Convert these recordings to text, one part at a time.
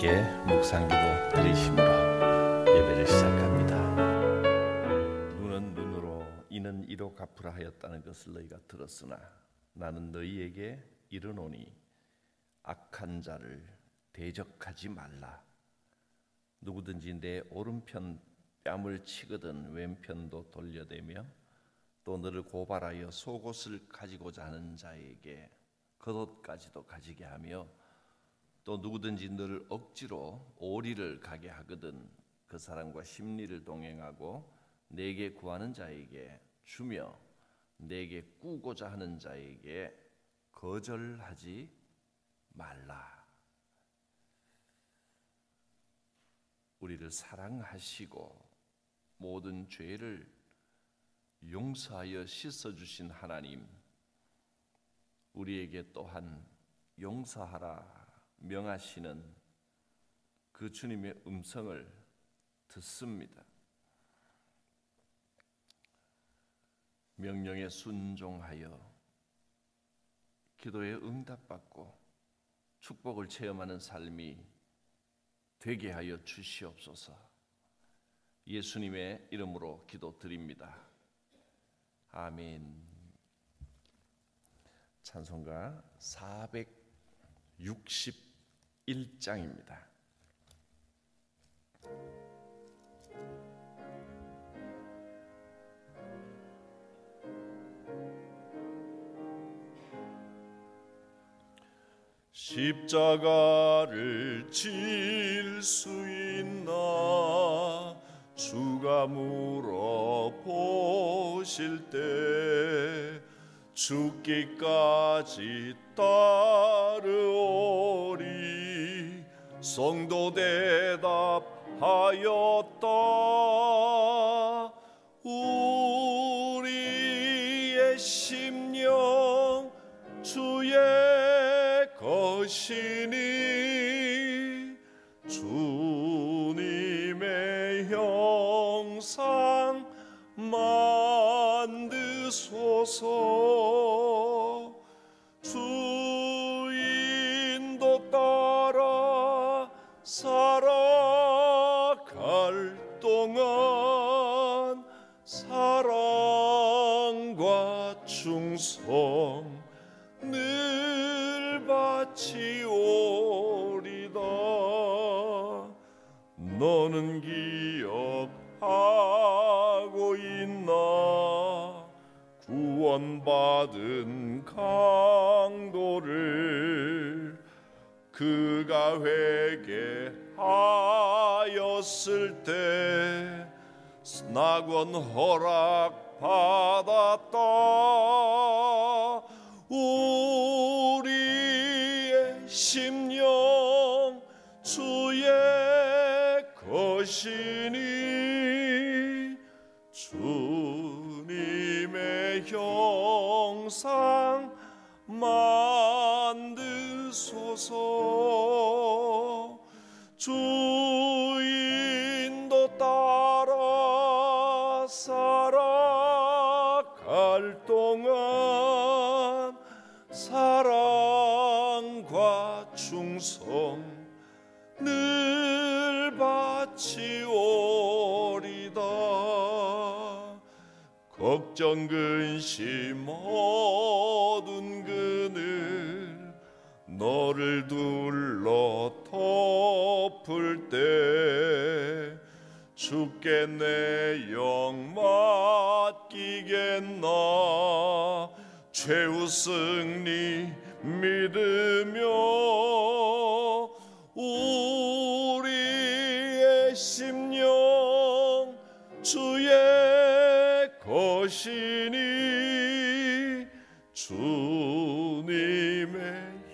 함께 묵상기도 드리심으로 예배를 시작합니다. 눈은 눈으로 이는 이로 갚으라 하였다는 것을 너희가 들었으나 나는 너희에게 이르노니 악한 자를 대적하지 말라. 누구든지 내 오른편 뺨을 치거든 왼편도 돌려대며 또 너를 고발하여 속옷을 가지고자 하는 자에게 겉옷까지도 가지게 하며 또 누구든지 너를 억지로 오리를 가게 하거든 그 사람과 심리를 동행하고 내게 구하는 자에게 주며 내게 꾸고자 하는 자에게 거절하지 말라. 우리를 사랑하시고 모든 죄를 용서하여 씻어주신 하나님, 우리에게 또한 용서하라 명하시는 그 주님의 음성을 듣습니다. 명령에 순종하여 기도에 응답받고 축복을 체험하는 삶이 되게 하여 주시옵소서. 예수님의 이름으로 기도드립니다. 아멘. 찬송가 461장입니다. 십자가를 질 수 있나 주가 물어보실 때 죽기까지 따르오리. 성도 대답하였다. 우리의 심령 주의 것이니 주님의 형상 만드소서. 주인도 따라 살아갈 동안 사랑과 충성 늘 바치오리다. 너는 기억하고 있나 구원받은 강도를 그가 회개하였을 때 낙원 허락 받았다. 우리의 심령 주의 것이니 주님의 형상 만드소서. 주인도 따라 살아갈 동안 사랑과 충성 늘 바치오리다. 걱정 근심 어두운 그늘 너를 둘러 덮을 때 주께 내 영 맡기겠나. 최후 승리 믿으며 우리의 심령 주의 것이니 주님의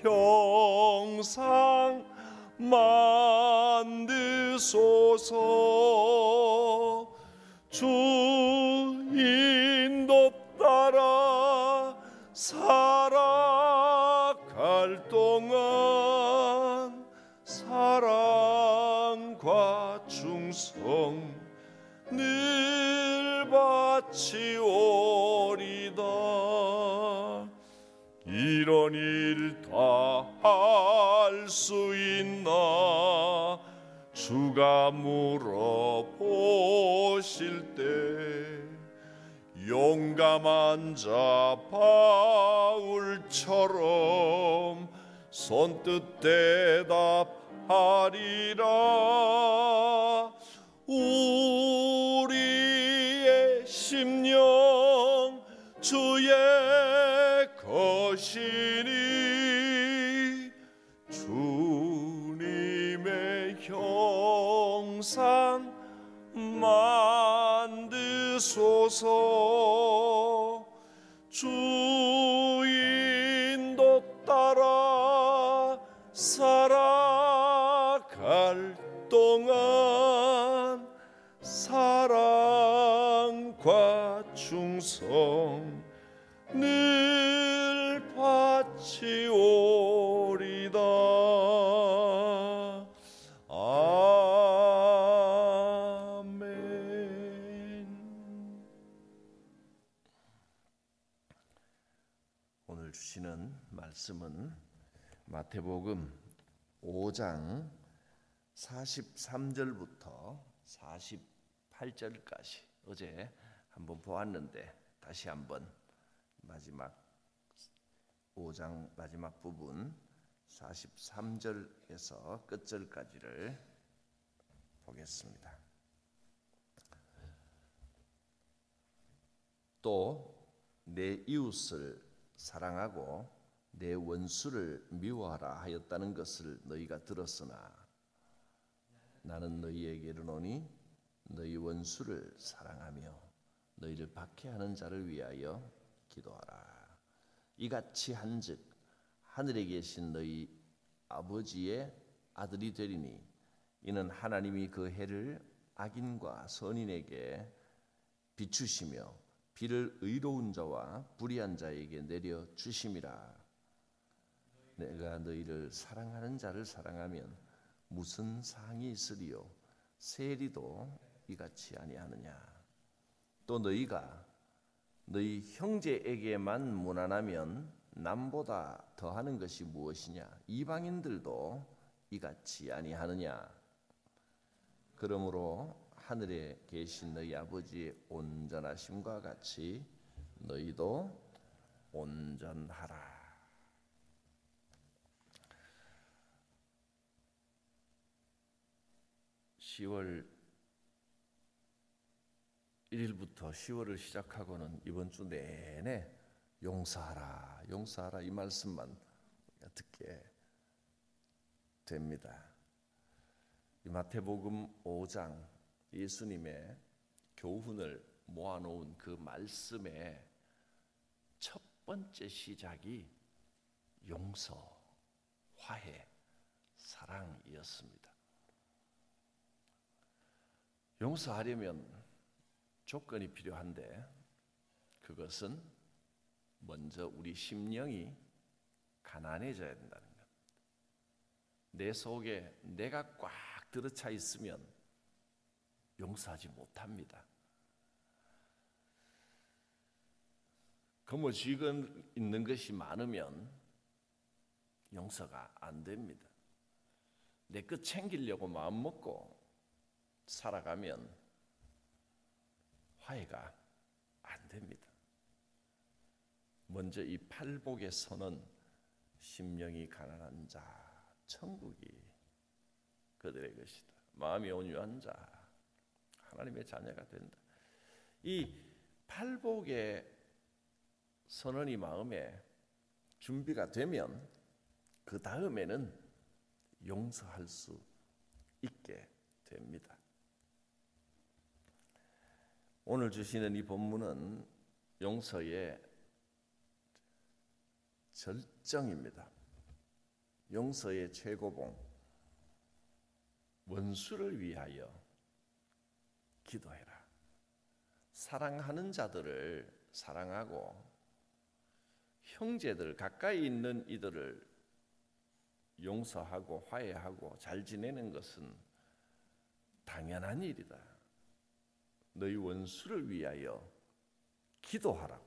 형상 만드소서. 주인도 따라 살아갈 동안 사랑과 충성 늘 바치오리다. 이런 일 다 할 수 있나 주가 물어보실 때 용감한 자 바울처럼 손뜻 대답하리라. 우리의 심령 주의 것이니 주님의 형상 만드소서. 주 인도 따라 살아갈 동안 사랑과 충성 늘 바치오리다. 아멘. 오늘 주시는 말씀은 마태복음 5장 43절부터 48절까지 어제 한번 보았는데 다시 한번 마지막 5장 마지막 부분 43절에서 끝절까지를 보겠습니다. 또 내 이웃을 사랑하고 내 원수를 미워하라 하였다는 것을 너희가 들었으나 나는 너희에게 이르노니 너희 원수를 사랑하며 너희를 박해하는 자를 위하여 기도하라. 이같이 한즉 하늘에 계신 너희 아버지의 아들이 되리니 이는 하나님이 그 해를 악인과 선인에게 비추시며 비를 의로운 자와 불의한 자에게 내려 주심이라. 내가 너희를 사랑하는 자를 사랑하면 무슨 상이 있으리요? 세리도 이같이 아니하느냐? 또 너희가 너희 형제에게만 무난하면 남보다 더하는 것이 무엇이냐? 이방인들도 이같이 아니하느냐? 그러므로 하늘에 계신 너희 아버지의 온전하심과 같이 너희도 온전하라. 10월 1일부터 10월을 시작하고는 이번 주 내내 용서하라, 용서하라 이 말씀만 듣게 됩니다. 이 마태복음 5장 예수님의 교훈을 모아놓은 그 말씀의 첫 번째 시작이 용서, 화해, 사랑이었습니다. 용서하려면 조건이 필요한데 그것은 먼저 우리 심령이 가난해져야 된다는 것. 내 속에 내가 꽉 들어차 있으면 용서하지 못합니다. 거머쥐고 있는 것이 많으면 용서가 안 됩니다. 내 것 챙기려고 마음먹고 살아가면 화해가 안 됩니다. 먼저 이 팔복의 선은 심령이 가난한 자, 천국이 그들의 것이다. 마음이 온유한 자, 하나님의 자녀가 된다. 이 팔복의 선언이 마음에 준비가 되면 그 다음에는 용서할 수 있게 됩니다. 오늘 주시는 이 본문은 용서의 절정입니다. 용서의 최고봉, 원수를 위하여 기도해라. 사랑하는 자들을 사랑하고 형제들 가까이 있는 이들을 용서하고 화해하고 잘 지내는 것은 당연한 일이다. 너희 원수를 위하여 기도하라고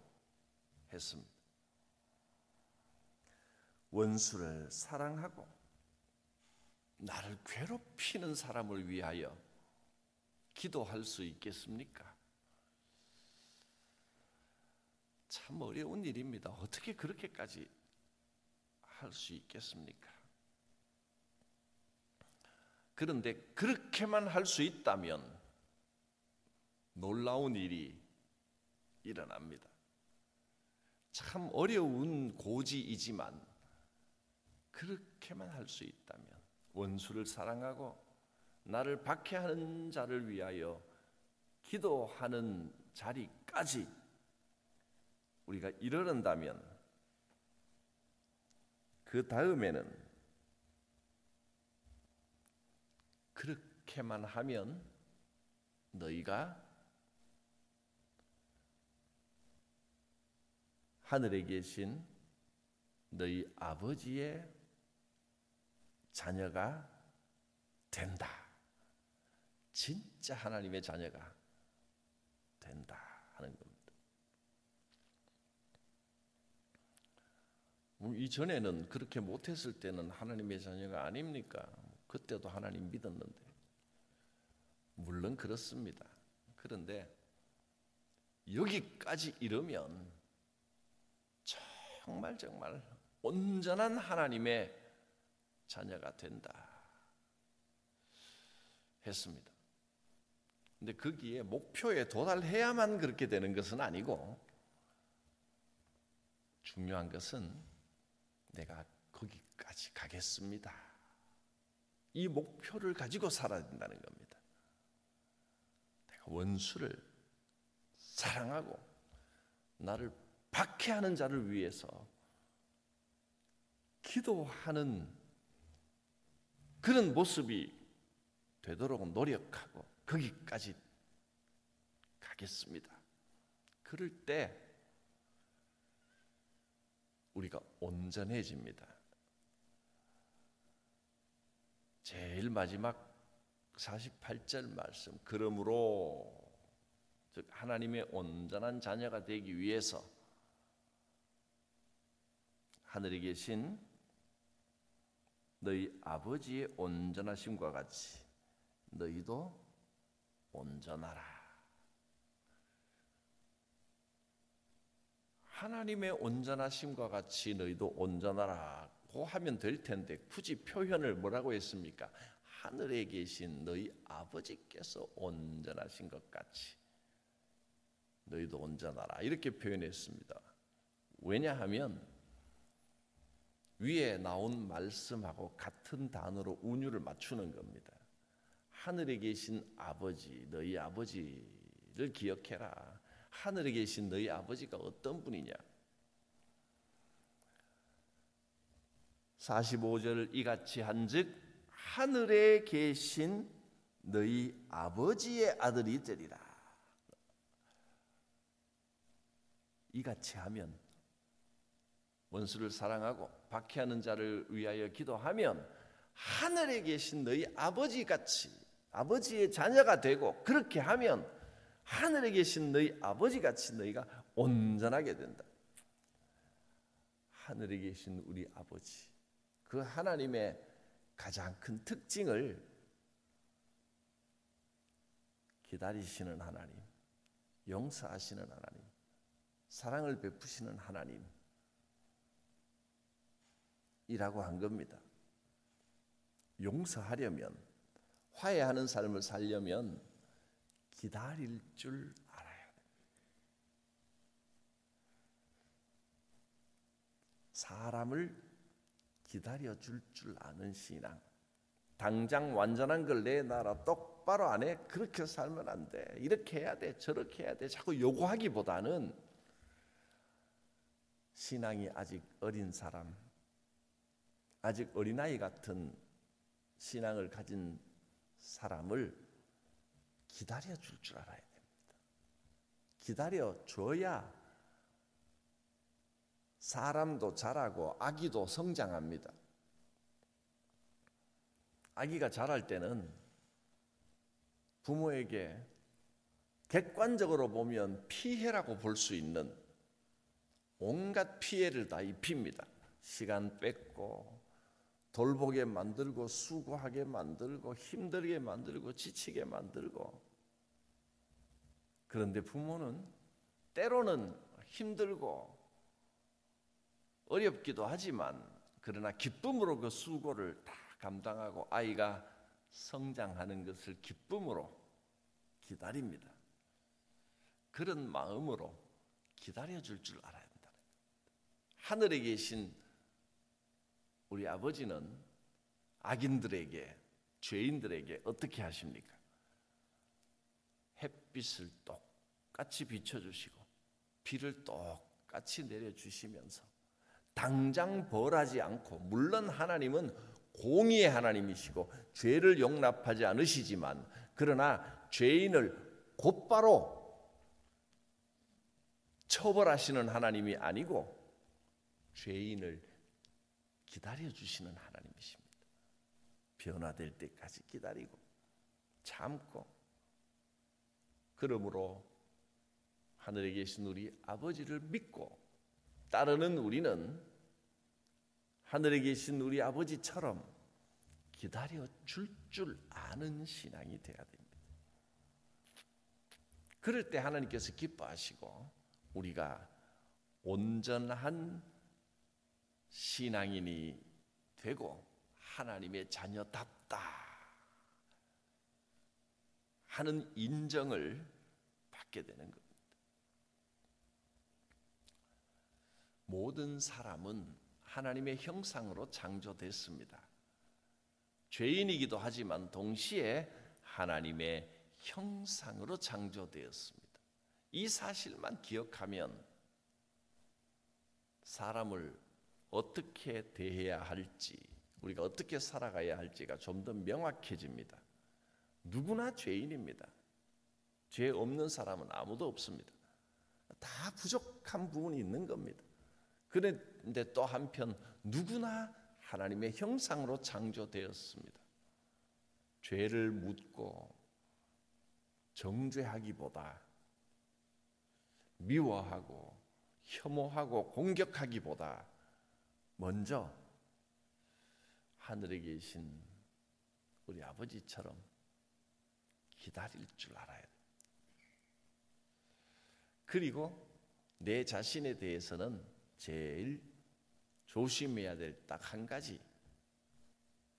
했습니다. 원수를 사랑하고 나를 괴롭히는 사람을 위하여 기도할 수 있겠습니까? 참 어려운 일입니다. 어떻게 그렇게까지 할 수 있겠습니까? 그런데 그렇게만 할 수 있다면 놀라운 일이 일어납니다. 참 어려운 고지이지만 그렇게만 할 수 있다면 원수를 사랑하고 나를 박해하는 자를 위하여 기도하는 자리까지 우리가 이르른다면 그 다음에는 그렇게만 하면 너희가 하늘에 계신 너희 아버지의 자녀가 된다. 진짜 하나님의 자녀가 된다 하는 겁니다. 이전에는 그렇게 못했을 때는 하나님의 자녀가 아닙니까? 그때도 하나님 믿었는데. 물론 그렇습니다. 그런데 여기까지 이르면 정말 온전한 하나님의 자녀가 된다 했습니다. 근데 거기에 목표에 도달해야만 그렇게 되는 것은 아니고 중요한 것은 내가 거기까지 가겠습니다. 이 목표를 가지고 살아야 된다는 겁니다. 내가 원수를 사랑하고 나를 박해하는 자를 위해서 기도하는 그런 모습이 되도록 노력하고 거기까지 가겠습니다. 그럴 때 우리가 온전해집니다. 제일 마지막 48절 말씀, 그러므로 즉 하나님의 온전한 자녀가 되기 위해서 하늘에 계신 너희 아버지의 온전하심과 같이 너희도 온전하라. 하나님의 온전하심과 같이 너희도 온전하라고 하면 될 텐데 굳이 표현을 뭐라고 했습니까? 하늘에 계신 너희 아버지께서 온전하신 것 같이 너희도 온전하라 이렇게 표현했습니다. 왜냐하면 위에 나온 말씀하고 같은 단어로 운율을 맞추는 겁니다. 하늘에 계신 아버지, 너희 아버지를 기억해라. 하늘에 계신 너희 아버지가 어떤 분이냐? 45절 이같이 한즉 하늘에 계신 너희 아버지의 아들이 되리라. 이같이 하면 원수를 사랑하고 박해하는 자를 위하여 기도하면 하늘에 계신 너희 아버지같이 아버지의 자녀가 되고 그렇게 하면 하늘에 계신 너희 아버지같이 너희가 온전하게 된다. 하늘에 계신 우리 아버지, 그 하나님의 가장 큰 특징을 기다리시는 하나님, 용서하시는 하나님, 사랑을 베푸시는 하나님 이라고 한 겁니다. 용서하려면, 화해하는 삶을 살려면 기다릴 줄 알아야 됩니다. 사람을 기다려줄 줄 아는 신앙. 당장 완전한 걸 내놔라, 똑바로 안 해, 그렇게 살면 안 돼, 이렇게 해야 돼, 저렇게 해야 돼 자꾸 요구하기보다는 신앙이 아직 어린 사람, 아직 어린아이 같은 신앙을 가진 사람을 기다려줄 줄 알아야 됩니다. 기다려줘야 사람도 자라고 아기도 성장합니다. 아기가 자랄 때는 부모에게 객관적으로 보면 피해라고 볼 수 있는 온갖 피해를 다 입힙니다. 시간 뺏고 돌보게 만들고 수고하게 만들고 힘들게 만들고 지치게 만들고. 그런데 부모는 때로는 힘들고 어렵기도 하지만 그러나 기쁨으로 그 수고를 다 감당하고 아이가 성장하는 것을 기쁨으로 기다립니다. 그런 마음으로 기다려줄 줄 알아야 한다. 하늘에 계신 우리 아버지는 악인들에게, 죄인들에게 어떻게 하십니까? 햇빛을 똑같이 비춰주시고 비를 똑같이 내려주시면서 당장 벌하지 않고, 물론 하나님은 공의의 하나님이시고 죄를 용납하지 않으시지만 그러나 죄인을 곧바로 처벌하시는 하나님이 아니고 죄인을 기다려주시는 하나님이십니다. 변화될 때까지 기다리고 참고. 그러므로 하늘에 계신 우리 아버지를 믿고 따르는 우리는 하늘에 계신 우리 아버지처럼 기다려 줄 아는 신앙이 되어야 됩니다. 그럴 때 하나님께서 기뻐하시고 우리가 온전한 신앙인이 되고 하나님의 자녀답다 하는 인정을 받게 되는 겁니다. 모든 사람은 하나님의 형상으로 창조됐습니다. 죄인이기도 하지만 동시에 하나님의 형상으로 창조되었습니다. 이 사실만 기억하면 사람을 어떻게 대해야 할지, 우리가 어떻게 살아가야 할지가 좀 더 명확해집니다. 누구나 죄인입니다. 죄 없는 사람은 아무도 없습니다. 다 부족한 부분이 있는 겁니다. 그런데 또 한편 누구나 하나님의 형상으로 창조되었습니다. 죄를 묻고 정죄하기보다 미워하고 혐오하고 공격하기보다 먼저 하늘에 계신 우리 아버지처럼 기다릴 줄 알아야 돼요. 그리고 내 자신에 대해서는 제일 조심해야 될 딱 한 가지,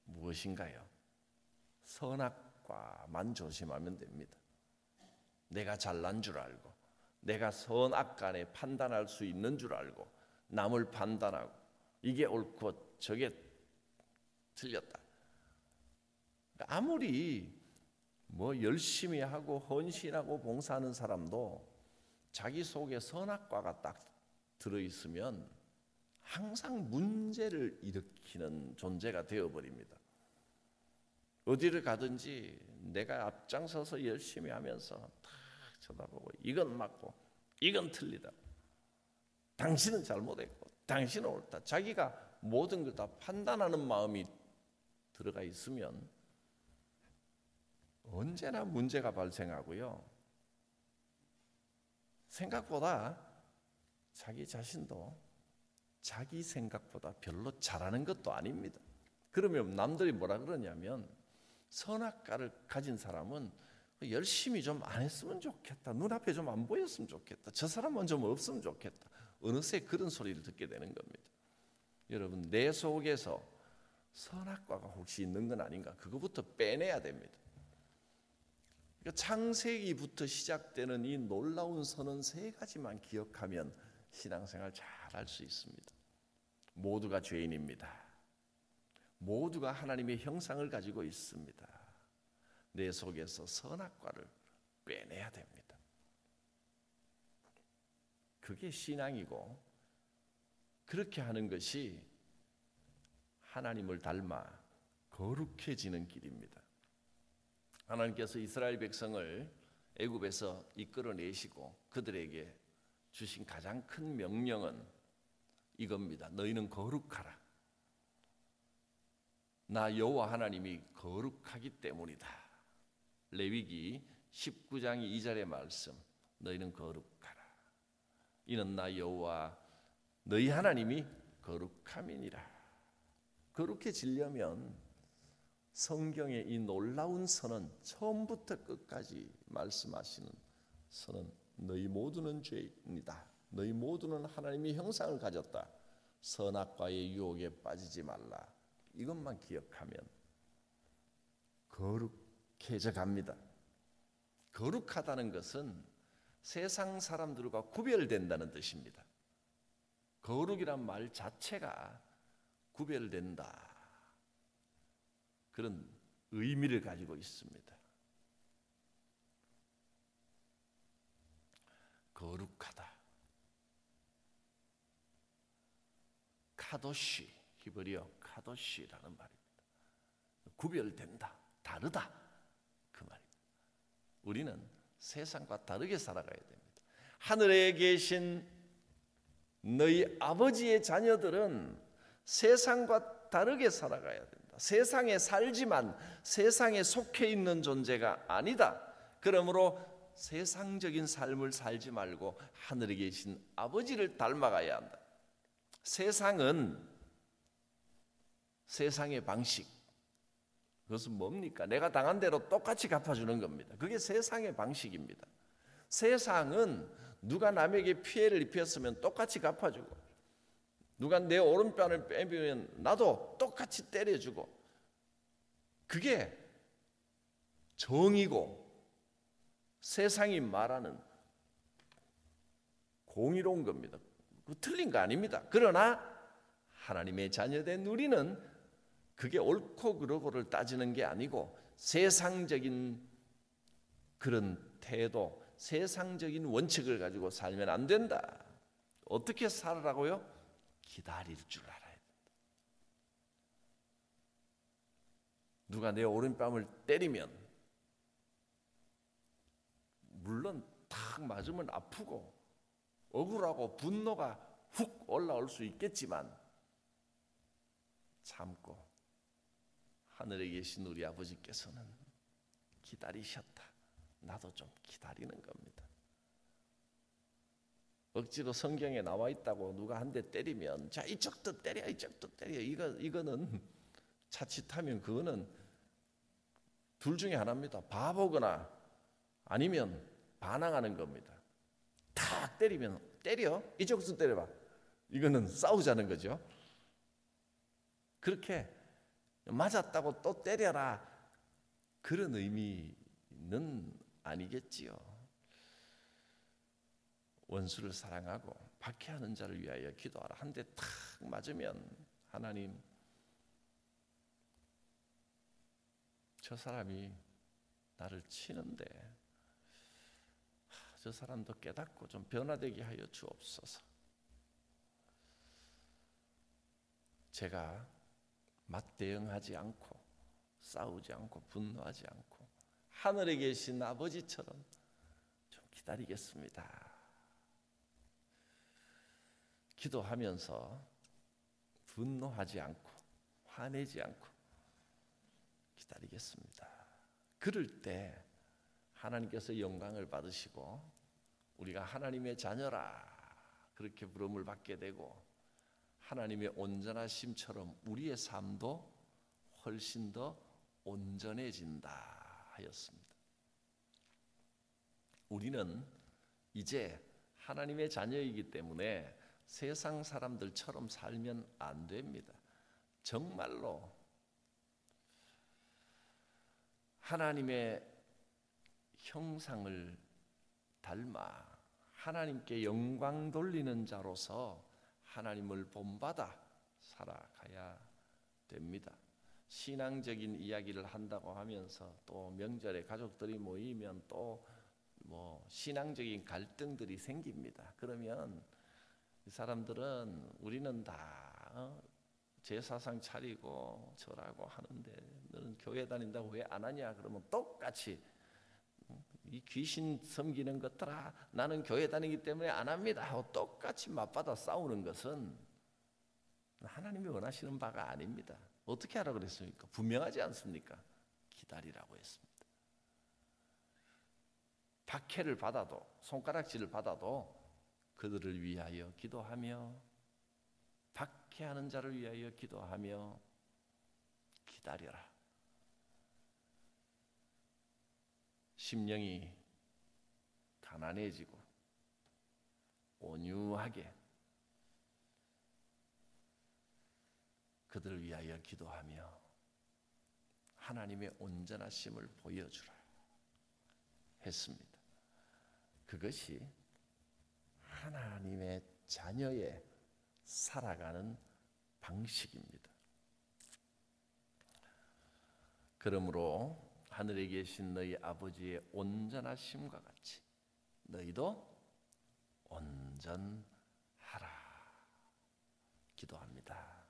무엇인가요? 선악과만 조심하면 됩니다. 내가 잘난 줄 알고 내가 선악 간에 판단할 수 있는 줄 알고 남을 판단하고 이게 옳고 저게 틀렸다. 아무리 열심히 하고 헌신하고 봉사하는 사람도 자기 속에 선악과가 딱 들어있으면 항상 문제를 일으키는 존재가 되어버립니다. 어디를 가든지 내가 앞장서서 열심히 하면서 탁 쳐다보고 이건 맞고 이건 틀리다. 당신은 잘못했고 당신은 옳다. 자기가 모든 걸 다 판단하는 마음이 들어가 있으면 언제나 문제가 발생하고요. 생각보다 자기 자신도 자기 생각보다 별로 잘하는 것도 아닙니다. 그러면 남들이 뭐라 그러냐면 선악과를 가진 사람은 열심히 좀 안 했으면 좋겠다. 눈앞에 좀 안 보였으면 좋겠다. 저 사람은 좀 없으면 좋겠다. 어느새 그런 소리를 듣게 되는 겁니다. 여러분, 내 속에서 선악과가 혹시 있는 건 아닌가? 그거부터 빼내야 됩니다. 그러니까 창세기부터 시작되는 이 놀라운 선언 세 가지만 기억하면 신앙생활 잘 할 수 있습니다. 모두가 죄인입니다. 모두가 하나님의 형상을 가지고 있습니다. 내 속에서 선악과를 빼내야 됩니다. 그게 신앙이고 그렇게 하는 것이 하나님을 닮아 거룩해지는 길입니다. 하나님께서 이스라엘 백성을 애굽에서 이끌어내시고 그들에게 주신 가장 큰 명령은 이겁니다. 너희는 거룩하라. 나 여호와 하나님이 거룩하기 때문이다. 레위기 19장 2절의 말씀. 너희는 거룩하라. 이는 나 여호와 너희 하나님이 거룩함이니라. 거룩해지려면 성경의 이 놀라운 선언, 처음부터 끝까지 말씀하시는 선언, 너희 모두는 죄인이다. 너희 모두는 하나님의 형상을 가졌다. 선악과의 유혹에 빠지지 말라. 이것만 기억하면 거룩해져 갑니다. 거룩하다는 것은 세상 사람들과 구별된다는 뜻입니다. 거룩이란 말 자체가 구별된다. 그런 의미를 가지고 있습니다. 거룩하다. 카도시, 히브리어 카도시라는 말입니다. 구별된다, 다르다 그 말입니다. 우리는 세상과 다르게 살아가야 됩니다. 하늘에 계신 너희 아버지의 자녀들은 세상과 다르게 살아가야 된다. 세상에 살지만 세상에 속해 있는 존재가 아니다. 그러므로 세상적인 삶을 살지 말고 하늘에 계신 아버지를 닮아가야 한다. 세상은 세상의 방식, 그것은 뭡니까? 내가 당한 대로 똑같이 갚아주는 겁니다. 그게 세상의 방식입니다. 세상은 누가 남에게 피해를 입혔으면 똑같이 갚아주고, 누가 내 오른편을 빼면 나도 똑같이 때려주고, 그게 정의고 세상이 말하는 공의로운 겁니다. 틀린 거 아닙니다. 그러나 하나님의 자녀된 우리는 그게 옳고 그르고를 따지는 게 아니고 세상적인 그런 태도, 세상적인 원칙을 가지고 살면 안 된다. 어떻게 살으라고요? 기다릴 줄 알아야 된다. 누가 내 오른뺨을 때리면 물론 탁 맞으면 아프고 억울하고 분노가 훅 올라올 수 있겠지만 참고 하늘에 계신 우리 아버지께서는 기다리셨다. 나도 좀 기다리는 겁니다. 억지로 성경에 나와 있다고 누가 한 대 때리면 자 이쪽도 때려 이쪽도 때려 이거는 자칫하면 그거는 둘 중에 하나입니다. 바보거나 아니면 반항하는 겁니다. 탁 때리면 때려 이쪽도 때려봐. 이거는 싸우자는 거죠. 그렇게 맞았다고 또 때려라 그런 의미는 아니겠지요. 원수를 사랑하고 박해하는 자를 위하여 기도하라. 한 대 탁 맞으면 하나님 저 사람이 나를 치는데 저 사람도 깨닫고 좀 변화되게 하여 주옵소서. 제가 맞대응하지 않고 싸우지 않고 분노하지 않고 하늘에 계신 아버지처럼 좀 기다리겠습니다. 기도하면서 분노하지 않고 화내지 않고 기다리겠습니다. 그럴 때 하나님께서 영광을 받으시고 우리가 하나님의 자녀라 그렇게 부름을 받게 되고 하나님의 온전하심처럼 우리의 삶도 훨씬 더 온전해진다 하였습니다. 우리는 이제 하나님의 자녀이기 때문에 세상 사람들처럼 살면 안 됩니다. 정말로 하나님의 형상을 닮아 하나님께 영광 돌리는 자로서 하나님을 본받아 살아가야 됩니다. 신앙적인 이야기를 한다고 하면서 또 명절에 가족들이 모이면 또 뭐 신앙적인 갈등들이 생깁니다. 그러면 이 사람들은 우리는 다 제사상 차리고 절하고 하는데 너는 교회 다닌다고 왜 안 하냐? 그러면 똑같이 이 귀신 섬기는 것들아 나는 교회 다니기 때문에 안 합니다 하고 똑같이 맞받아 싸우는 것은 하나님이 원하시는 바가 아닙니다. 어떻게 하라고 그랬습니까? 분명하지 않습니까? 기다리라고 했습니다. 박해를 받아도 손가락질을 받아도 그들을 위하여 기도하며 박해하는 자를 위하여 기도하며 기다려라. 심령이 가난해지고 온유하게 그들을 위하여 기도하며 하나님의 온전하심을 보여주라 했습니다. 그것이 하나님의 자녀의 살아가는 방식입니다. 그러므로 하늘에 계신 너희 아버지의 온전하심과 같이 너희도 온전하라 기도합니다.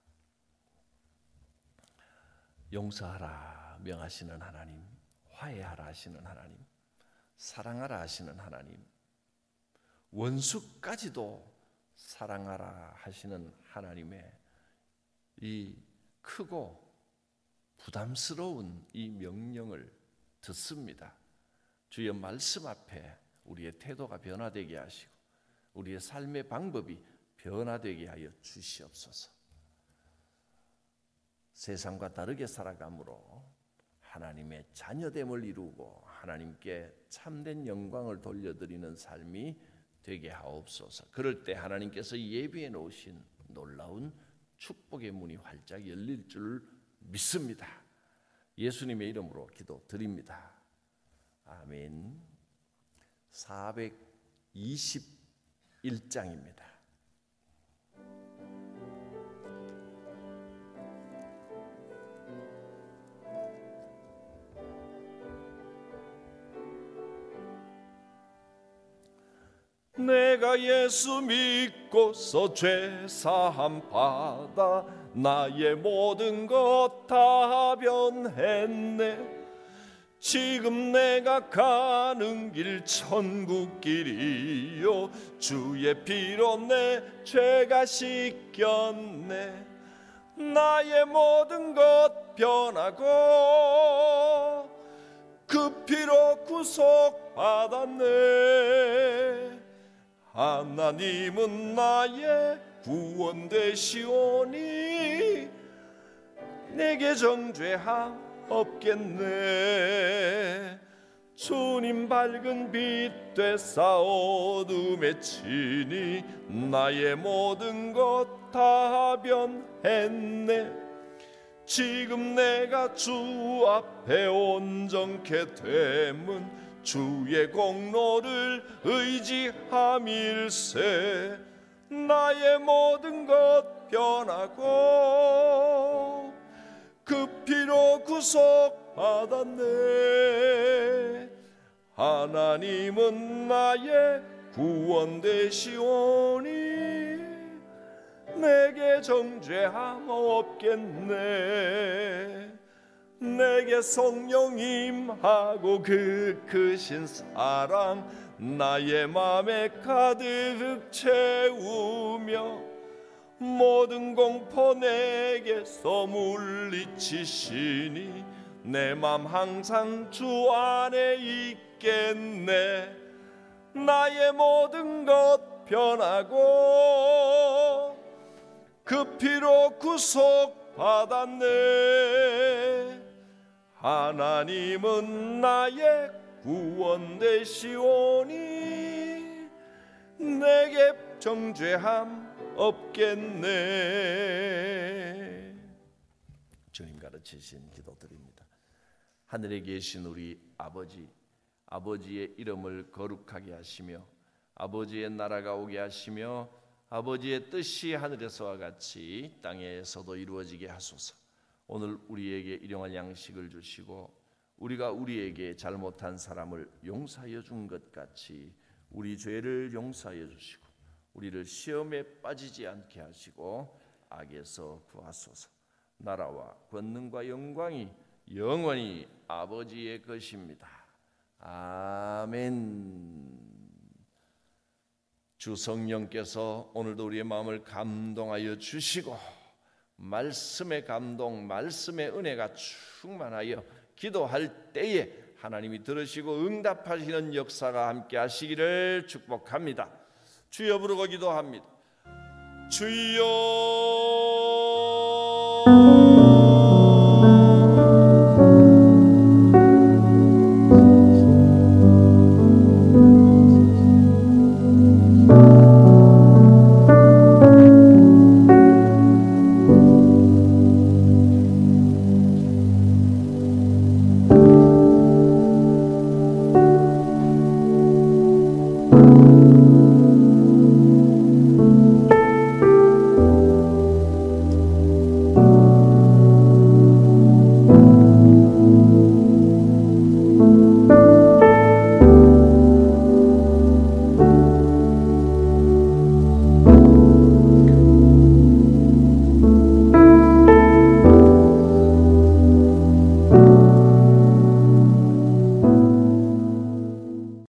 용서하라 명하시는 하나님, 화해하라 하시는 하나님, 사랑하라 하시는 하나님, 원수까지도 사랑하라 하시는 하나님의 이 크고 부담스러운 이 명령을 듣습니다. 주의 말씀 앞에 우리의 태도가 변화되게 하시고 우리의 삶의 방법이 변화되게 하여 주시옵소서. 세상과 다르게 살아감으로 하나님의 자녀됨을 이루고 하나님께 참된 영광을 돌려드리는 삶이 되게 하옵소서. 그럴 때 하나님께서 예비해 놓으신 놀라운 축복의 문이 활짝 열릴 줄 믿습니다. 예수님의 이름으로 기도드립니다. 아멘. 421장입니다. 내가 예수 믿고서 죄 사함 받아 나의 모든 것 다 변했네. 지금 내가 가는 길 천국 길이요 주의 피로 내 죄가 씻겼네. 나의 모든 것 변하고 그 피로 구속받았네. 하나님은 나의 구원 되시오니 내게 정죄함 없겠네. 주님 밝은 빛 되사 어둠에 치니 나의 모든 것 다 변했네. 지금 내가 주 앞에 온전케 됨은 주의 공로를 의지함일세. 나의 모든 것 변하고 그 피로 구속받았네. 하나님은 나의 구원 되시오니 내게 정죄함 없겠네. 내게 성령 임하고 그 크신 사랑 나의 맘에 가득 채우며 모든 공포 내게서 물리치시니 내 맘 항상 주 안에 있겠네. 나의 모든 것 변하고 그 피로 구속받았네. 하나님은 나의 구원 되시오니 내게 정죄함 없겠네. 주님 가르치신 기도드립니다. 하늘에 계신 우리 아버지, 아버지의 이름을 거룩하게 하시며 아버지의 나라가 오게 하시며 아버지의 뜻이 하늘에서와 같이 땅에서도 이루어지게 하소서. 오늘 우리에게 일용할 양식을 주시고 우리가 우리에게 잘못한 사람을 용서하여 준 것 같이 우리 죄를 용서하여 주시고 우리를 시험에 빠지지 않게 하시고 악에서 구하소서. 나라와 권능과 영광이 영원히 아버지의 것입니다. 아멘. 주 성령께서 오늘도 우리의 마음을 감동하여 주시고 말씀의 감동, 말씀의 은혜가 충만하여 기도할 때에 하나님이 들으시고 응답하시는 역사가 함께 하시기를 축복합니다. 주여 부르고 기도합니다. 주여